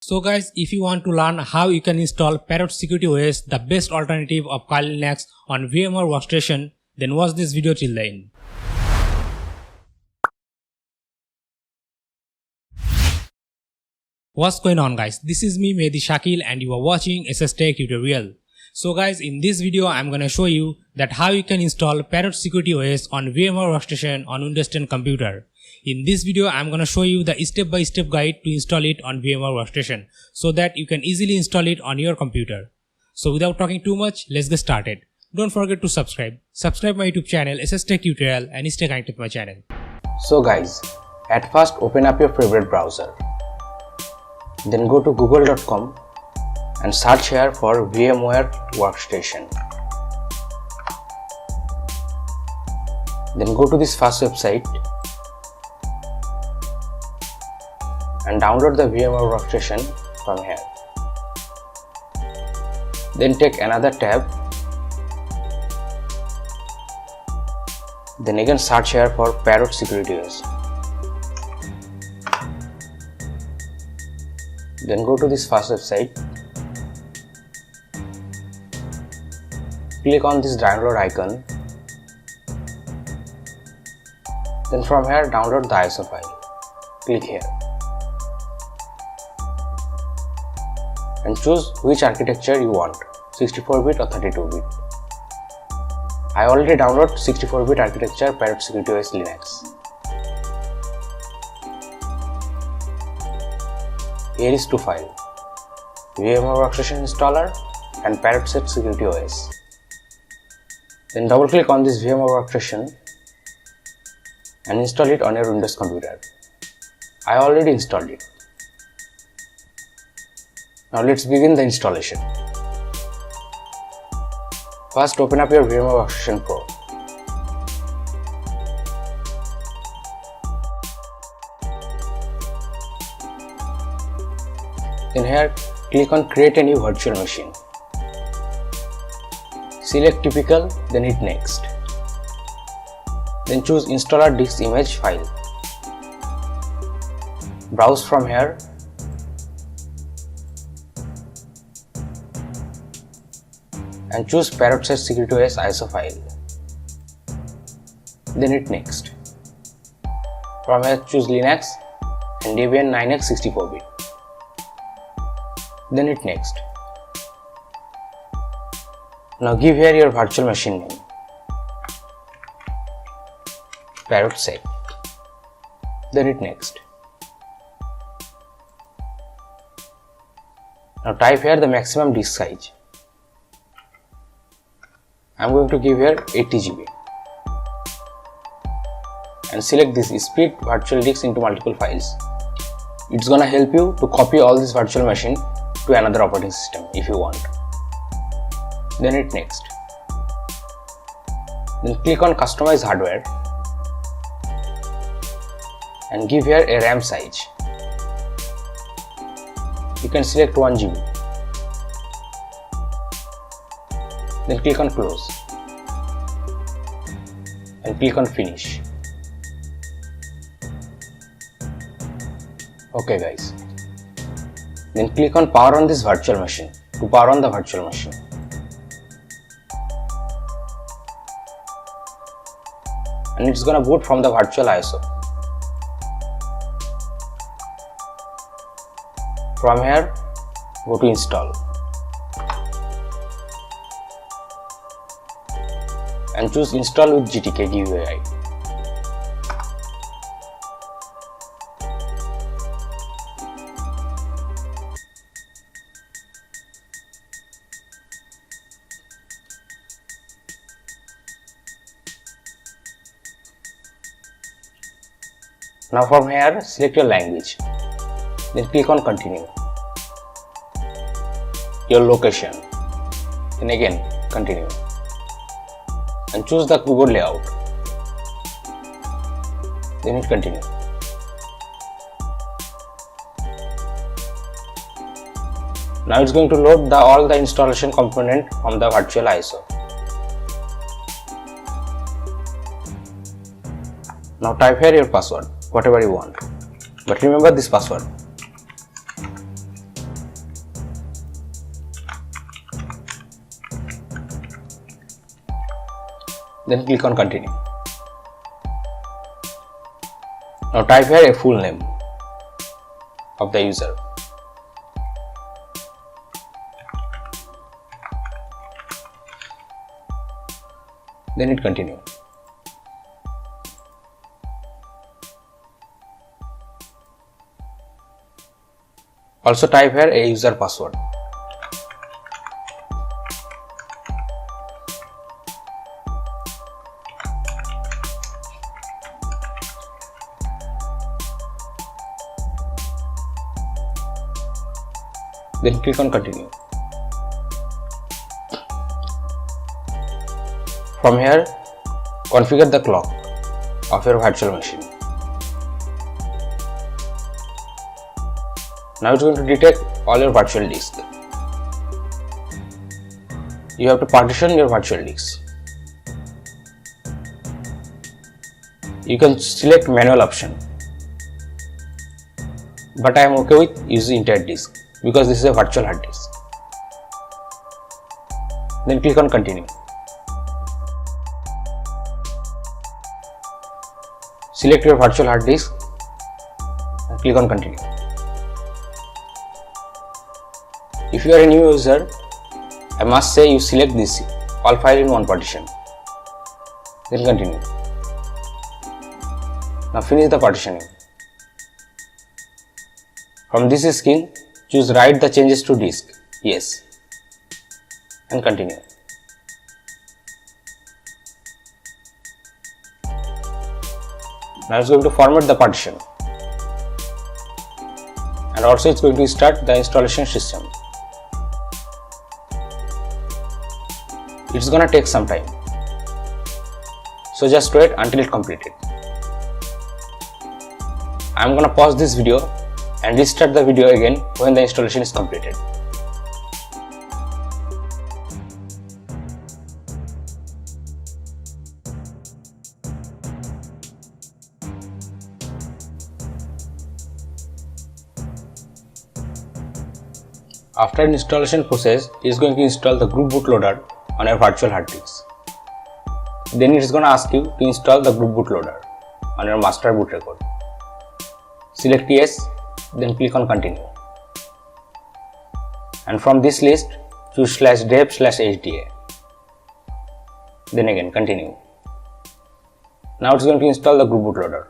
So guys, if you want to learn how you can install Parrot Security OS, the best alternative of Kali Linux on VMware Workstation, then watch this video till the end. What's going on guys, this is me Mehdi Shakil and you are watching SS Tech Tutorial. So guys, in this video I am gonna show you that how you can install Parrot Security OS on VMware Workstation on Windows 10 computer. In this video I am gonna show you the step-by-step guide to install it on VMware Workstation so that you can easily install it on your computer. So without talking too much, let's get started. Don't forget to subscribe my YouTube channel SS Tech Tutorial and stay connected with my channel. So guys, at first open up your favorite browser. Then go to google.com and search here for VMware Workstation. Then go to this first website and download the VMware Workstation from here. Then take another tab. Then again search here for Parrot Security OS. Then go to this first website. Click on this download icon. Then from here download the ISO file. Click here. And choose which architecture you want, 64-bit or 32-bit. I already downloaded 64-bit architecture Parrot Security OS Linux. Here is two files, VMware Workstation installer and Parrot Security OS. Then double click on this VMware Workstation and install it on your Windows computer. I already installed it. Now let's begin the installation. First open up your VMware Workstation Pro. Then here click on create a new virtual machine. Select typical, then hit next. Then choose installer disk image file. Browse from here. And choose Parrot Security OS ISO file. Then hit next. From here choose Linux and Debian 9x 64-bit. Then hit next. Now give here your virtual machine name, Parrot Sec. Then hit next. Now type here the maximum disk size. I am going to give here 80 GB. And select this split virtual disk into multiple files. It's gonna help you to copy all this virtual machine to another operating system if you want. Then hit next. Then click on customize hardware and give here a RAM size. You can select 1 GB. Then click on close and click on finish. Okay guys. Then click on power on this virtual machine to power on the virtual machine. And it's gonna boot from the virtual ISO. From here, go to install. And choose install with GTK GUI. Now from here, select your language. Then click on continue. Your location. Then again, continue. And choose the keyboard layout. Then hit continue. Now it's going to load all the installation component from the virtual ISO. Now type here your password, whatever you want. But remember this password. Then click on continue. Now type here a full name of the user. Then hit continue. Also type here a user password. Then click on continue. From here, configure the clock of your virtual machine. Now it's going to detect all your virtual disks. You have to partition your virtual disks. You can select manual option, but I am okay with using entire disk because this is a virtual hard disk. Then click on continue. Select your virtual hard disk and click on continue. If you are a new user, I must say you select this all file in one partition. Then continue. Now finish the partitioning. From this screen, choose write the changes to disk. Yes. And continue. Now it's going to format the partition. And also it's going to start the installation system. It's gonna take some time. So just wait until it completed. I'm gonna pause this video and restart the video again when the installation is completed. After installation process, it is going to install the group bootloader on your virtual hard disk. Then it is going to ask you to install the group bootloader on your master boot record. Select yes, then click on continue. And from this list, choose /dev/hda. Then again continue. Now it's going to install the group bootloader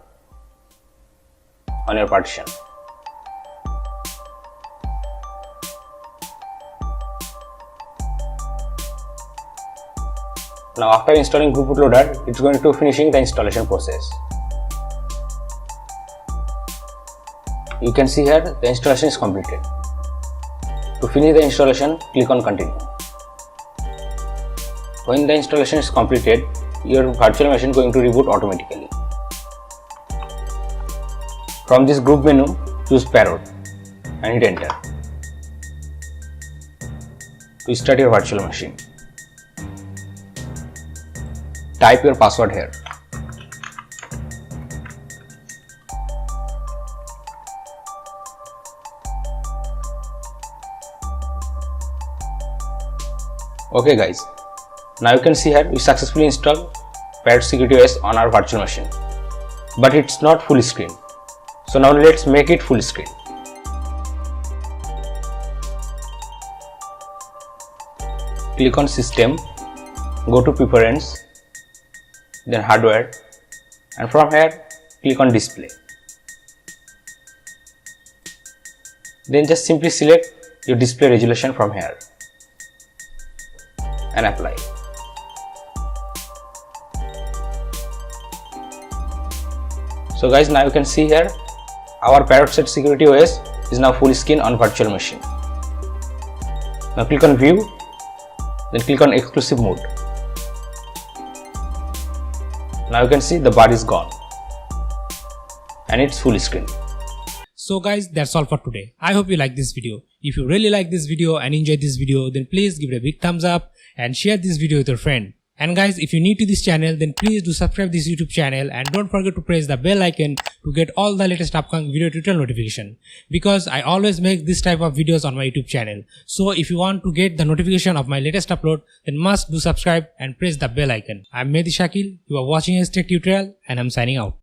on your partition. Now after installing group bootloader, it's going to finishing the installation process. You can see here the installation is completed. To finish the installation, click on continue. When the installation is completed, your virtual machine is going to reboot automatically. From this group menu, choose Parrot and hit enter to start your virtual machine. Type your password here. Okay guys, now you can see here we successfully installed Parrot Security OS on our virtual machine, but it's not full screen. So now let's make it full screen. Click on System, go to Preference, then Hardware, and from here click on Display. Then just simply select your display resolution from here and apply. So guys, now you can see here our Parrot Security OS is now full screen on virtual machine. Now click on View, then click on Exclusive Mode. Now you can see the bar is gone and it's full screen. So guys, that's all for today. I hope you like this video. If you really like this video and enjoyed this video, then please give it a big thumbs up and share this video with your friend. And guys, if you're new to this channel, then please do subscribe this YouTube channel and don't forget to press the bell icon to get all the latest upcoming video tutorial notification, because I always make this type of videos on my YouTube channel. So if you want to get the notification of my latest upload, then must do subscribe and press the bell icon. I'm Mehdi Shakil, you are watching STech Tutorial, and I'm signing out.